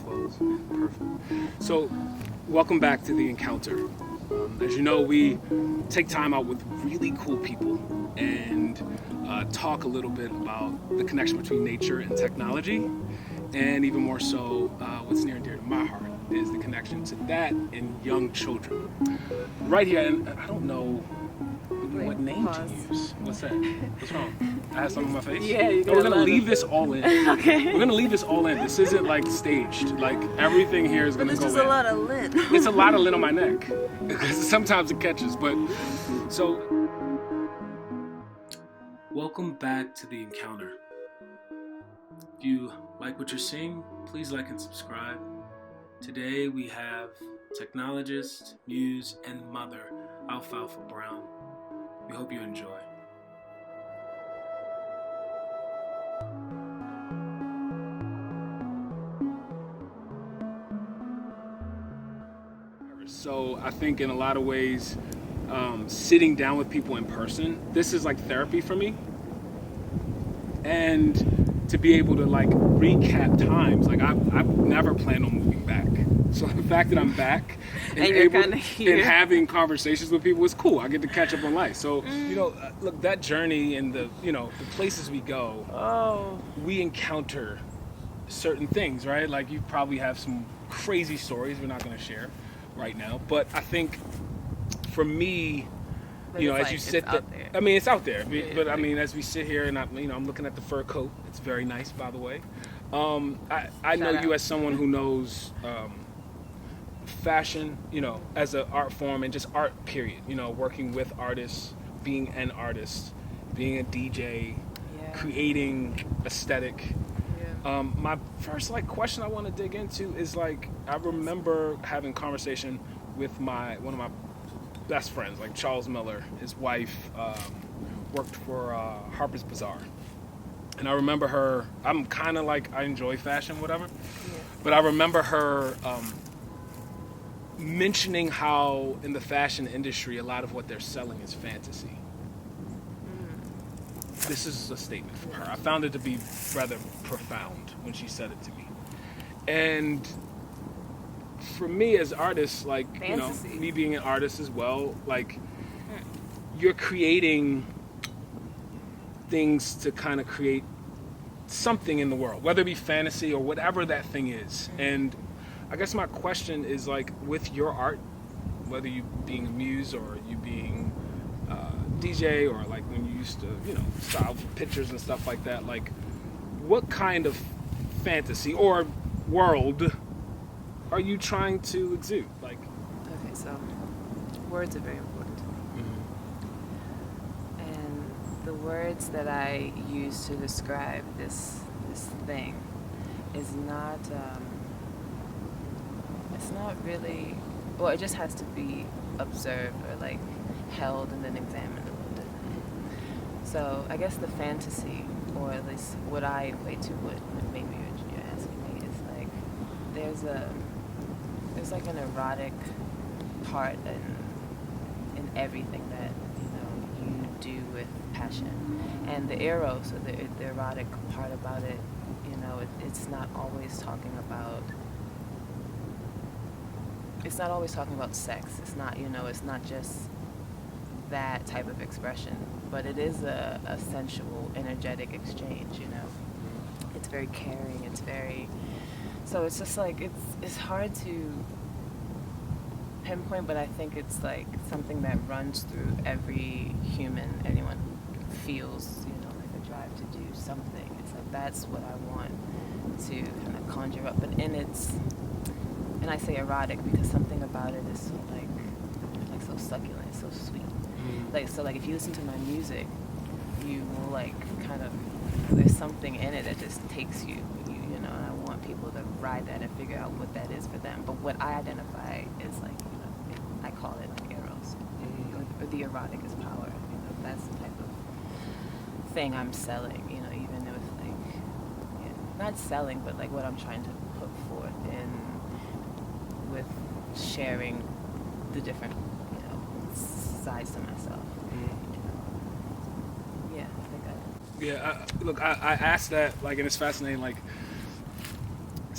flows. Perfect. So, welcome back to The Encounter. As you know, we take time out with really cool people and talk a little bit about the connection between nature and technology, and even more so, what's near and dear to my heart is the connection to that in young children. Right here, and I don't know what name to use. What's that? What's wrong? I have something on my face? Yeah, you're we're gonna leave this all in. Okay. We're gonna leave this all in. This isn't like staged. Like everything here is gonna go in. But there's just a lot of lint. It's a lot of lint on my neck. Because sometimes it catches, but so welcome back to The Encounter. If you like what you're seeing, please like and subscribe. Today we have technologist, muse, and mother, Alfalfa Brown. We hope you enjoy. So I think in a lot of ways, sitting down with people in person, this is like therapy for me. And to be able to like recap times, like I've never planned on moving back. So the fact that I'm back and having conversations with people is cool. I get to catch up on life. So, look, that journey and the places we go, we encounter certain things, right? Like you probably have some crazy stories we're not going to share right now. But I think for me, as you sit there, I mean, it's out there. But I mean, as we sit here and I'm looking at the fur coat. It's very nice, by the way. I know you as someone who knows fashion, as an art form and just art, period. Working with artists, being an artist, being a DJ, creating aesthetic. My first question I want to dig into is I remember having conversation with one of my best friends, like Charles Miller. His wife worked for Harper's Bazaar. And I remember her, I'm kind of I enjoy fashion, whatever. But I remember her mentioning how in the fashion industry, a lot of what they're selling is fantasy. This is a statement from her. I found it to be rather profound when she said it to me. And for me as artists, me being an artist as well, you're creating things to kind of create something in the world, whether it be fantasy or whatever that thing is. And I guess my question is with your art, whether you being a muse or you being DJ or when you used to, style for pictures and stuff like that, what kind of fantasy or world are you trying to exude? Okay, so words are very important to me. And the words that I use to describe this thing is not, it's not really, well, it just has to be observed or held and then examined a little bit. So I guess the fantasy, or at least what I equate to what maybe you're asking me, is there's an erotic part in everything that you do with passion. And the eros, or the erotic part about it, it's not always talking about sex. It's not, it's not just that type of expression, but it is a sensual, energetic exchange, It's very caring, so it's just it's hard to pinpoint, but I think it's something that runs through every human, anyone who feels, a drive to do something. It's that's what I want to kind of conjure up, and I say erotic because something about it is so so succulent, so sweet. If you listen to my music, you will there's something in it that just takes you, and I want people to ride that and figure out what that is for them. But what I identify is I call it eros, or the erotic is power. That's the type of thing I'm selling. Even with not selling, but what I'm trying to put forth in with sharing the different sides to myself. I asked that and it's fascinating.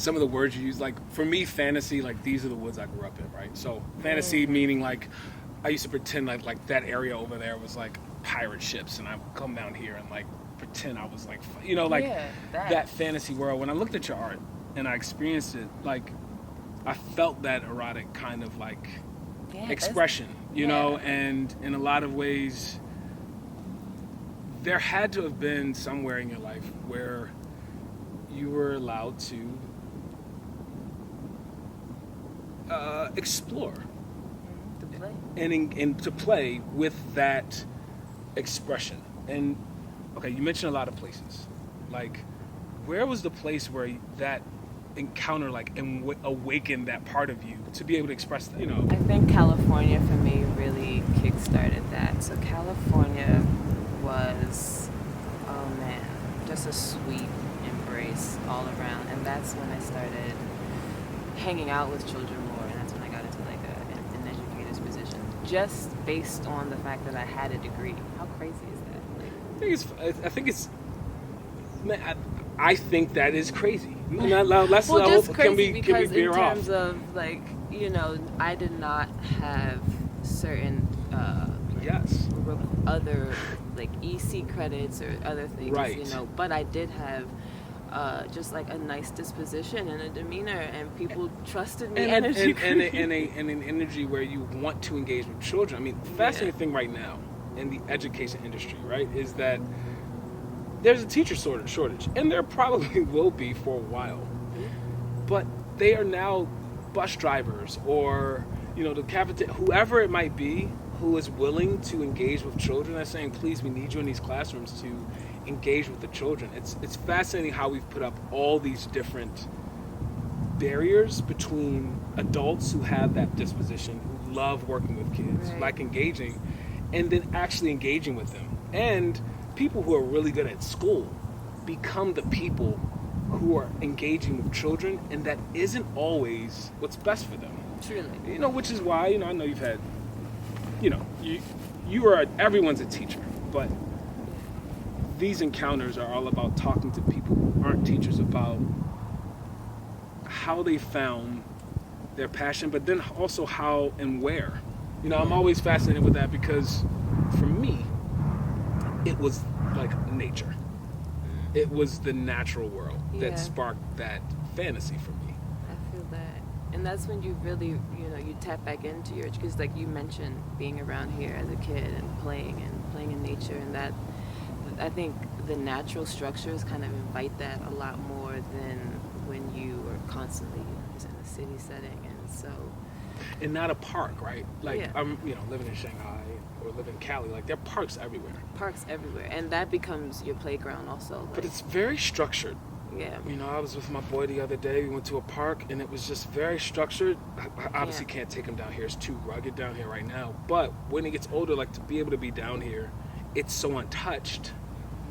some of the words you use, like for me, fantasy, like these are the woods I grew up in, right? So fantasy meaning like I used to pretend like that area over there was like pirate ships, and I would come down here and like pretend I was like, you know, like that fantasy world. When I looked at your art and I experienced it, like I felt that erotic kind of like expression, you know, and in a lot of ways, there had to have been somewhere in your life where you were allowed to explore to play. And to play with that expression. And okay, you mentioned a lot of places. Like, where was the place where that encounter like awakened that part of you to be able to express that, you know? I think California for me really kickstarted that. So California was, oh man, just a sweet embrace all around. And that's when I started hanging out with children more, and that's when I got into like an educator's position, just based on the fact that I had a degree. How crazy is that? Like, I think it's man, I think that is crazy. Let's well, just crazy because in terms of like, you know, I did not have certain other like EC credits or other things, right. You know, but I did have just like a nice disposition and a demeanor, and people trusted me. And an energy where you want to engage with children. I mean, the fascinating thing right now in the education industry, right, is that there's a teacher shortage, and there probably will be for a while. But they are now bus drivers or, you know, the cafeteria, whoever it might be, who is willing to engage with children. They're saying, please, we need you in these classrooms to engage with the children. It's fascinating how we've put up all these different barriers between adults who have that disposition, who love working with kids, right. Like engaging, and then actually engaging with them. And people who are really good at school become the people who are engaging with children, and that isn't always what's best for them. Truly. You know, which is why, you know, I know you've had, you know, you are, everyone's a teacher, but these encounters are all about talking to people who aren't teachers about how they found their passion, but then also how and where. You know, I'm always fascinated with that because for me, it was like nature. It was the natural world that sparked that fantasy for me. I feel that. And that's when you really, you know, you tap back into your, because like you mentioned being around here as a kid and playing in nature, and that, I think the natural structures kind of invite that a lot more than when you are constantly, you know, just in a city setting. And so, and not a park, right? Like I'm, you know, living in Shanghai or living in Cali, like there are parks everywhere. Parks everywhere, and that becomes your playground also. Like, but it's very structured. Yeah. You know, I was with my boy the other day. We went to a park, and it was just very structured. I obviously can't take him down here. It's too rugged down here right now. But when he gets older, like to be able to be down here, it's so untouched.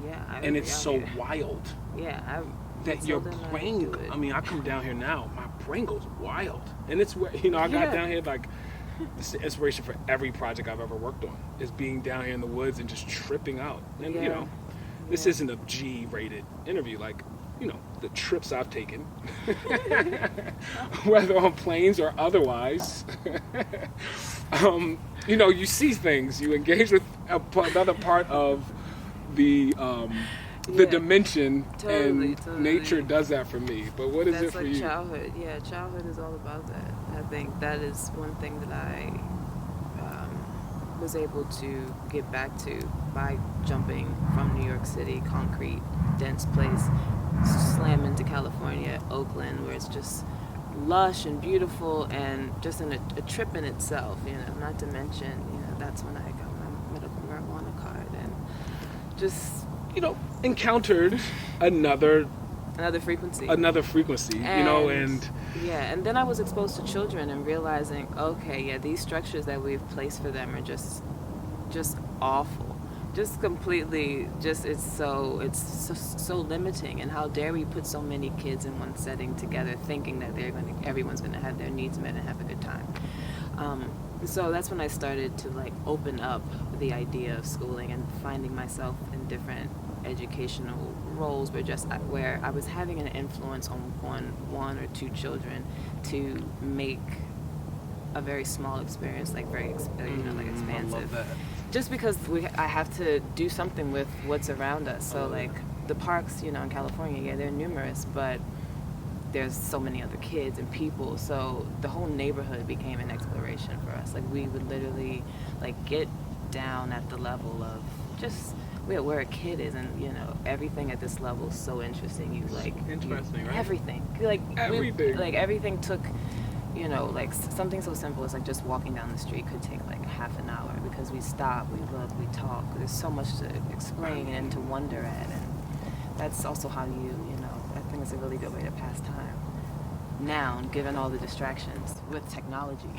Yeah. And it's so wild. Yeah. That your brain, I mean, I come down here now, my brain goes wild. And it's where, you know, I got down here, like, it's the inspiration for every project I've ever worked on, is being down here in the woods and just tripping out. And, you know, this isn't a G-rated interview. Like, you know, the trips I've taken, whether on planes or otherwise, you know, you see things, you engage with another part of the dimension, and nature does that for me. But what is it for you? Childhood. Yeah, childhood is all about that. I think that is one thing that I was able to get back to by jumping from New York City, concrete, dense place, slam into California, Oakland, where it's just lush and beautiful and just a trip in itself, you know, not to mention, you know, that's when I got my medical marijuana card and just, you know, encountered another frequency, and, you know, and and then I was exposed to children and realizing, okay, these structures that we've placed for them are just awful. Just completely, it's so limiting, and how dare we put so many kids in one setting together, thinking that everyone's gonna have their needs met and have a good time. So that's when I started to like open up the idea of schooling and finding myself in different educational roles were just where I was having an influence on one or two children to make a very small experience like very like expansive. I love that. Just because I have to do something with what's around us. So like the parks, in California, yeah, they're numerous, but there's so many other kids and people. So the whole neighborhood became an exploration for us. Like we would literally like get down at the level of just where a kid is, and everything at this level is so interesting. Right? Everything, everything took. Like something so simple as like just walking down the street could take like half an hour because we stop, we look, we talk. There's so much to explain and to wonder at, and that's also how I think it's a really good way to pass time. Now, given all the distractions with technology.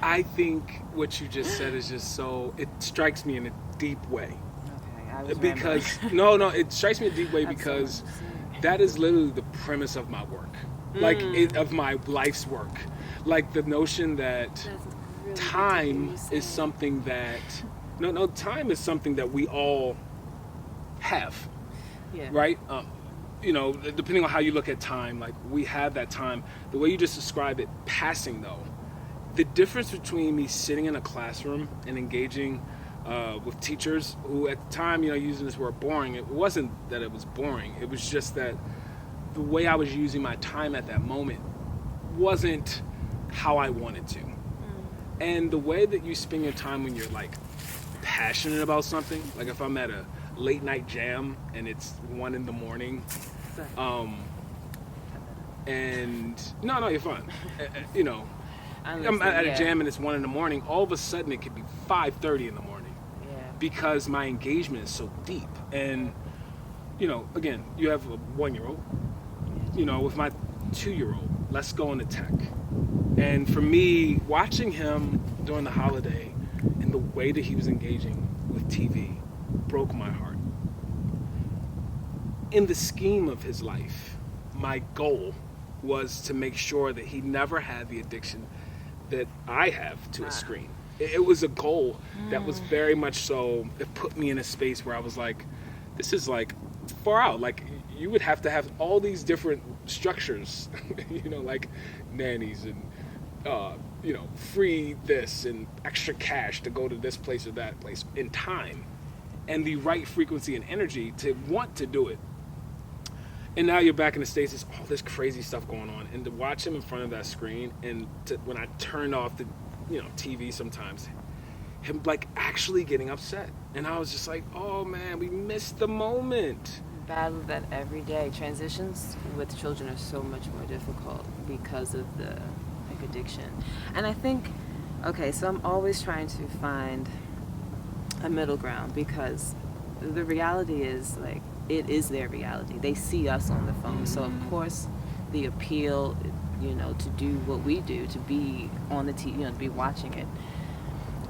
I think what you just said is just it strikes me in a deep way. Okay, I was because it strikes me in a deep way because that is literally the premise of my work, of my life's work. Like the notion that really time is something that time is something that we all have, right? Depending on how you look at time, like we have that time. The way you just describe it, passing though, the difference between me sitting in a classroom and engaging with teachers who at the time, using this word boring, it wasn't that it was boring. It was just that the way I was using my time at that moment wasn't how I wanted to. And the way that you spend your time when you're like passionate about something, like if I'm at a late night jam and it's 1 a.m, and no, you're fine. I'm at a jam and it's 1 a.m, all of a sudden it could be 5:30 in the morning because my engagement is so deep. And again, you have a 1-year-old, with my 2-year-old, let's go into tech. And for me, watching him during the holiday and the way that he was engaging with TV broke my heart. In the scheme of his life, my goal was to make sure that he never had the addiction that I have to a screen. It was a goal that was very much so, it put me in a space where I was like, this is like far out. Like you would have to have all these different structures, like nannies and free this and extra cash to go to this place or that place in time, and the right frequency and energy to want to do it. And now you're back in the States, there's all this crazy stuff going on, and to watch him in front of that screen, and when I turned off the TV sometimes, him like actually getting upset, and I was just like, oh man, we missed the moment. Battle that every day. Transitions with children are so much more difficult because of the addiction. And I think, so I'm always trying to find a middle ground, because the reality is like it is their reality. They see us on the phone, so of course the appeal, to do what we do, to be on the TV, to be watching it.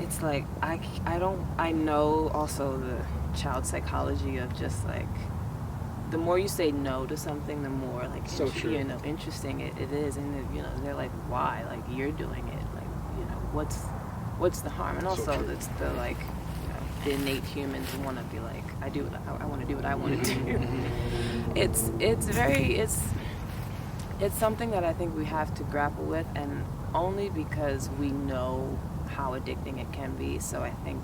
It's like I know also the child psychology of just like, the more you say no to something, the more like interesting it is, and they're like, why? Like you're doing it, like what's the harm? And also it's the like the innate human to want to be like, I want to do what I want to do. It's something that I think we have to grapple with, and only because we know how addicting it can be. So I think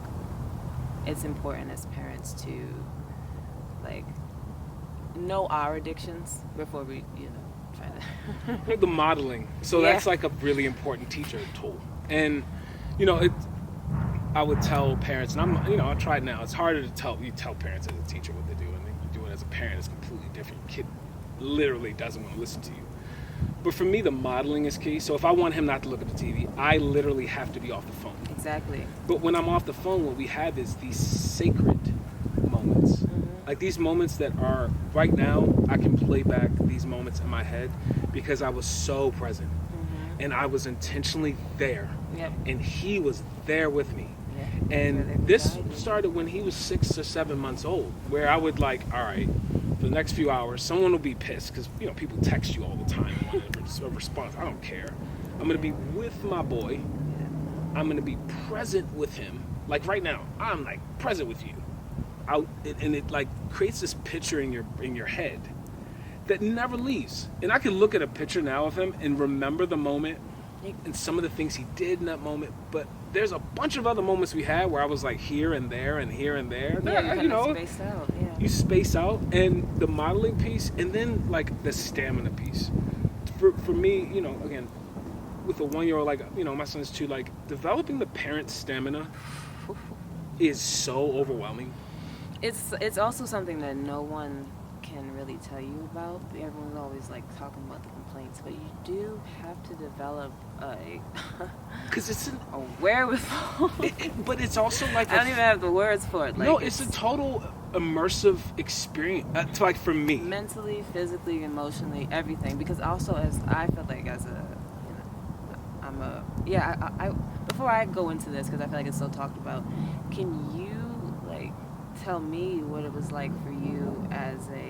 it's important as parents to like know our addictions before we try to the modeling. So that's like a really important teacher tool. And I would tell parents, and I try it now. It's harder to tell parents as a teacher what to do, and then you do it as a parent. It's completely different. Your kid literally doesn't want to listen to you. But for me, the modeling is key. So if I want him not to look at the TV, I literally have to be off the phone. Exactly. But when I'm off the phone, what we have is these sacred moments. Like these moments that are, right now, I can play back these moments in my head because I was so present. And I was intentionally there. Yep. And he was there with me. Yep. And this started when he was 6 or 7 months old, where I would like, all right, for the next few hours, someone will be pissed because, people text you all the time and want a response. I don't care. I'm going to be with my boy. I'm going to be present with him. Like right now, I'm like present with you. out, and it like creates this picture in your head that never leaves. And I can look at a picture now of him and remember the moment and some of the things he did in that moment, but there's a bunch of other moments we had where I was like here and there and here and there. Yeah, you know, spaced out. Yeah. You space out, and the modeling piece, and then like the stamina piece. For me, you know, again, with a 1-year-old, like, you know, my son's 2, like developing the parent stamina is so overwhelming. It's also something that no one can really tell you about. Everyone's always like talking about the complaints, but you do have to develop because it's a wherewithal. But it's also like I don't even have the words for it. Like, no, it's a total immersive experience. Like for me, mentally, physically, emotionally, everything. Because also, as I feel like as a, you know, I'm a I before I go into this, because I feel like it's so talked about. Can you like tell me what it was like for you as a,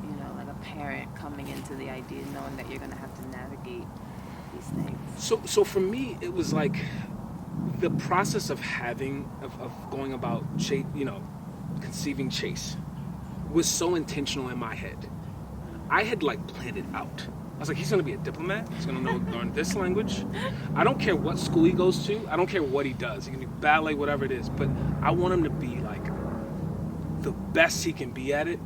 you know, like a parent coming into the idea, knowing that you're gonna have to navigate these things? So for me, it was like the process of going about you know, conceiving Chase was so intentional in my head. I had like planned it out. I was like, he's gonna be a diplomat. He's gonna learn this language. I don't care what school he goes to. I don't care what he does. He can do ballet, whatever it is. But I want him to be like the best he can be at it,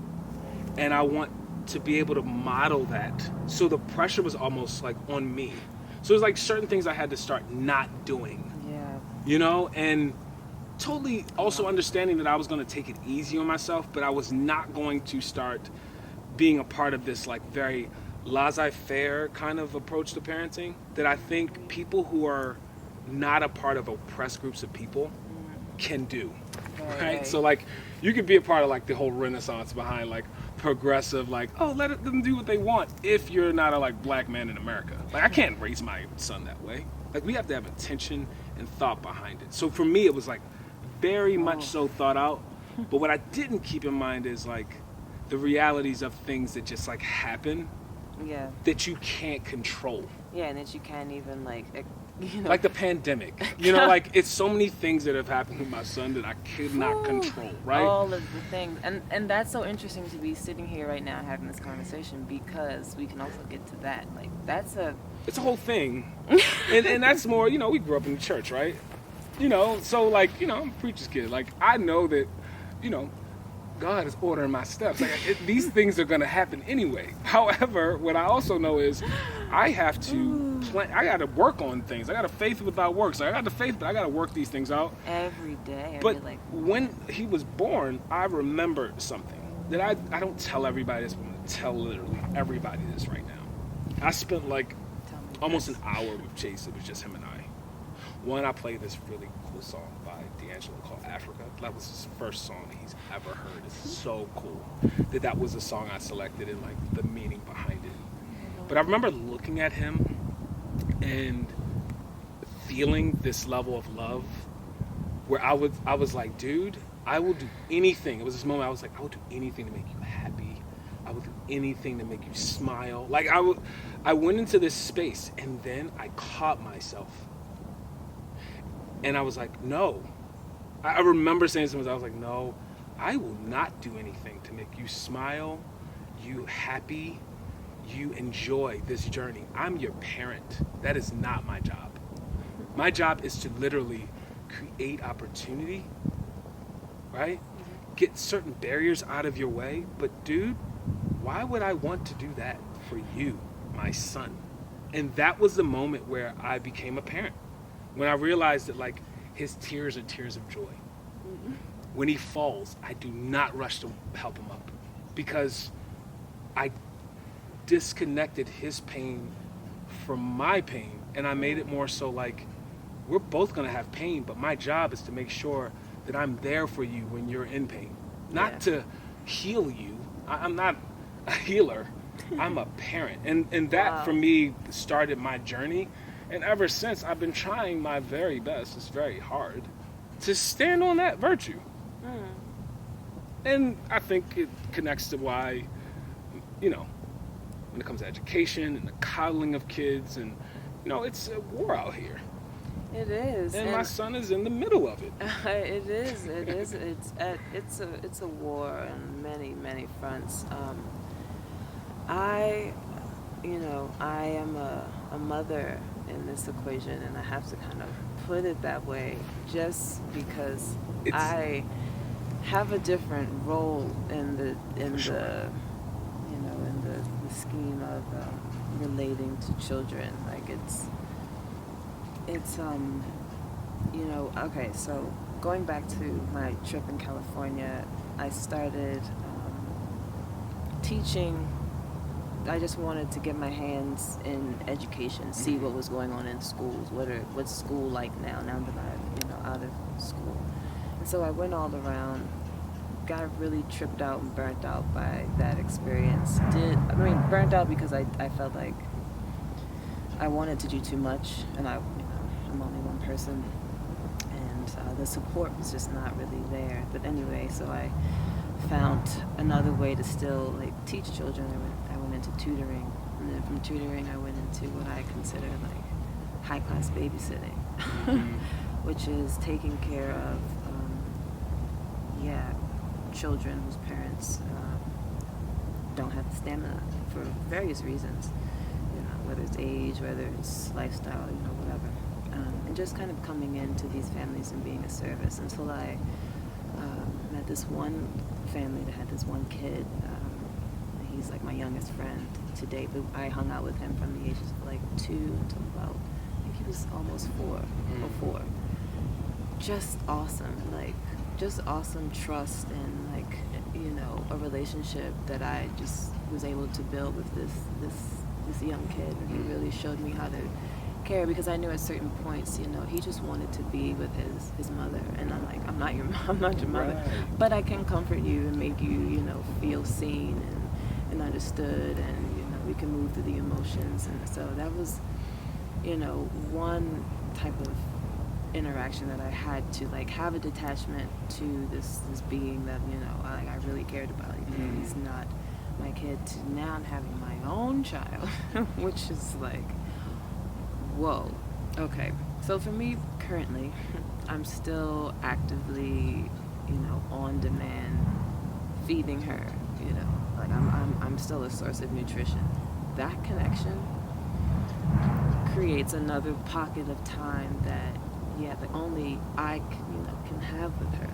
and I want to be able to model that. So the pressure was almost like on me. So it was like certain things I had to start not doing. Yeah. You know, and totally also understanding that I was going to take it easy on myself, but I was not going to start being a part of this like very laissez-faire kind of approach to parenting that I think people who are not a part of oppressed groups of people can do. Right? So like you could be a part of like the whole renaissance behind like progressive, like, oh, let them do what they want if you're not a like black man in America. Like I can't raise my son that way. Like we have to have intention and thought behind it. So for me it was like very much so thought out. But what I didn't keep in mind is like the realities of things that just like happen. Yeah. That you can't control. Yeah, and that you can't even like, you know. Like the pandemic. You know, like it's so many things that have happened with my son that I could not control, right? All of the things. And that's so interesting to be sitting here right now having this conversation, because we can also get to that. Like it's a whole thing. and that's more, you know, we grew up in the church, right? You know, so like, you know, I'm a preacher's kid. Like I know that, you know, God is ordering my steps. Like these things are going to happen anyway. However, what I also know is I have to plan. I got to work on things. I got to faith without works. So I got the faith, but I got to work these things out every day. But when he was born, I remembered something that I don't tell everybody this, but I'm going to tell literally everybody this right now. I spent like almost an hour with Chase. It was just him and I. One, I played this really cool song by D'Angelo called Africa. That was his first song that he's ever heard. It's so cool that was the song I selected and like the meaning behind it. But I remember looking at him and feeling this level of love where I was like, dude, I will do anything. It was this moment I was like, I will do anything to make you happy. I will do anything to make you smile. Like I went into this space and then I caught myself. And I was like, no. I remember saying to myself, I was like, no, I will not do anything to make you smile, you happy, you enjoy this journey. I'm your parent. That is not my job. My job is to literally create opportunity, right? Get certain barriers out of your way. But dude, why would I want to do that for you, my son? And that was the moment where I became a parent. When I realized that like his tears are tears of joy. Mm-hmm. When he falls, I do not rush to help him up because I disconnected his pain from my pain, and I made it more so like we're both gonna have pain, but my job is to make sure that I'm there for you when you're in pain, not to heal you. I'm not a healer. I'm a parent, and that for me started my journey. And ever since, I've been trying my very best, it's very hard, to stand on that virtue. And I think it connects to why, you know, when it comes to education and the coddling of kids, and, you know, it's a war out here. It is. And my son is in the middle of it. It is. It is. It's a war on many fronts. I, I am a mother in this equation, and I have to kind of put it that way, just because I have a different role in the scheme of relating to children. Like it's okay, so going back to my trip in California, I started teaching. I just wanted to get my hands in education, see what was going on in schools, what's school like now that I'm out of school. And so I went all around, got really tripped out and burnt out by that experience. Burnt out because I felt like I wanted to do too much, and I'm only one person, and the support was just not really there. But anyway, so I found another way to still teach children. I went into tutoring, and then from tutoring I went into what I consider high class babysitting, which is taking care of children whose parents don't have the stamina for various reasons, whether it's age, whether it's lifestyle, whatever, and just kind of coming into these families and being a service until I met this one family that had this one kid. He's like my youngest friend to date, but I hung out with him from the ages of 2 until about, I think he was almost 4 or 4. Just awesome, just awesome trust and a relationship that I just was able to build with this young kid. And he really showed me how to care, because I knew at certain points, he just wanted to be with his mother, and I'm like, I'm not your mother, right, but I can comfort you and make you, feel seen and understood, and we can move through the emotions. And so that was, one type of interaction that I had to have a detachment to this being that I really cared about. He's not my kid, to now I'm having my own child, which is whoa. Okay, so for me currently, I'm still actively on demand feeding her. I'm still a source of nutrition. That connection creates another pocket of time that only I can have with her.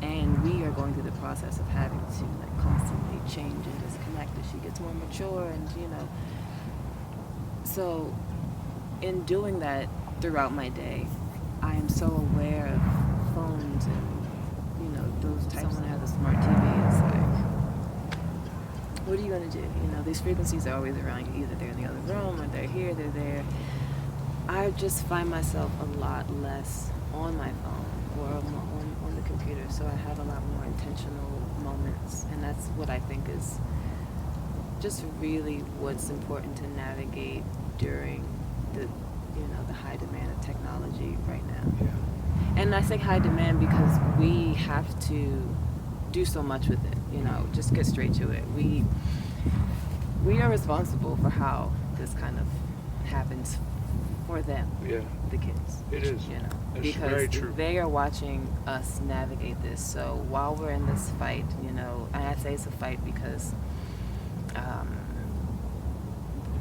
And we are going through the process of having to constantly change and disconnect as she gets more mature, and so in doing that throughout my day, I am so aware of phones and those types. Someone has a smart TV, it's what are you going to do? These frequencies are always around you. Either they're in the other room, or they're here, they're there. I just find myself a lot less on my phone or on the computer, so I have a lot more intentional moments, and that's what I think is just really what's important to navigate during the high demand of technology right now. Yeah. And I say high demand because we have to do so much with it. Just get straight to it. We are responsible for how this kind of happens for them, the kids. It is. It's because very true. They are watching us navigate this. So while we're in this fight, and I say it's a fight because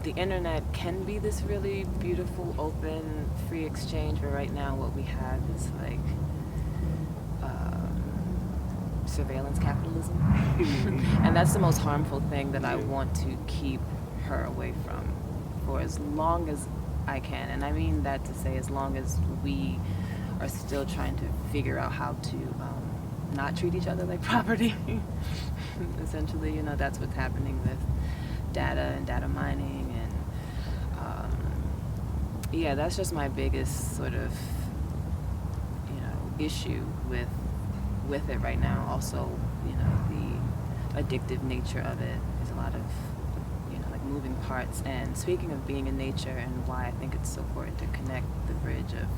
the internet can be this really beautiful, open, free exchange, but right now what we have is surveillance capitalism. And that's the most harmful thing that I want to keep her away from for as long as I can. And I mean that to say as long as we are still trying to figure out how to not treat each other like property. Essentially, that's what's happening with data and data mining, and that's just my biggest sort of issue with it right now. Also, the addictive nature of it. There's a lot of moving parts. And speaking of being in nature and why I think it's so important to connect the bridge of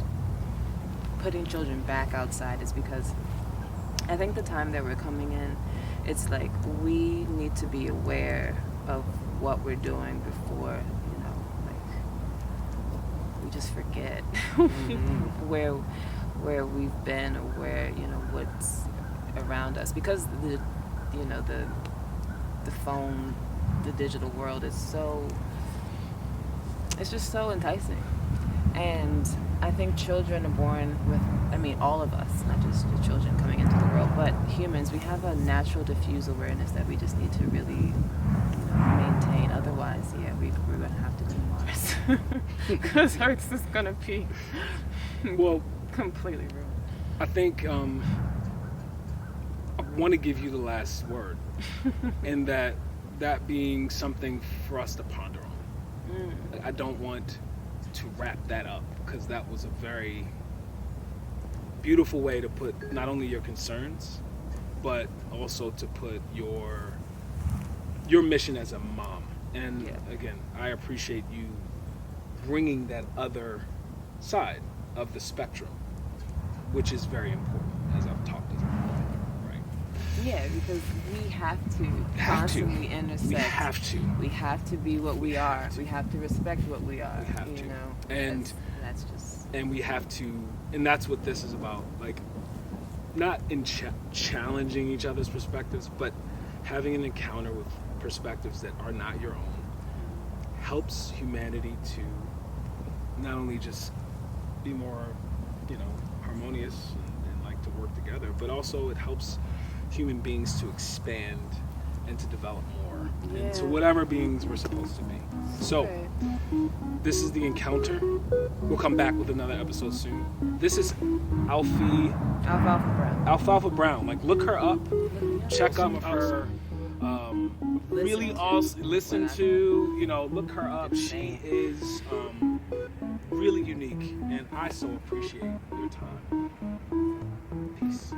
putting children back outside is because I think the time that we're coming in, it's we need to be aware of what we're doing before we just forget Mm-hmm. where we've been, or where, you know, what's around us, because the phone, the digital world is so, it's just so enticing. And I think children are born with, I mean, all of us, not just the children coming into the world, but humans, we have a natural diffuse awareness that we just need to really, you know, maintain. Otherwise, yeah, we're going to have to do Mars. Because Earth's is going to be completely ruined. I think I want to give you the last word, and that being something for us to ponder on. I don't want to wrap that up, because that was a very beautiful way to put not only your concerns, but also to put your mission as a mom. And again, I appreciate you bringing that other side of the spectrum, which is very important, as I've talked about. Yeah, because we have to constantly intersect. We have to be what we are. We have to respect what we are. We have to. Know? And that's just. And we have to, and that's what this is about. Like, not in challenging each other's perspectives, but having an encounter with perspectives that are not your own helps humanity to not only just be more, you know, harmonious and like to work together, but also it helps human beings to expand and to develop more into whatever beings we're supposed to be. So, this is The Encounter. We'll come back with another episode soon. This is Alfalfa Brown. Like, look her up. Check out her. Really awesome. Listen to, you know, look her up. She is really unique, and I so appreciate your time. Peace.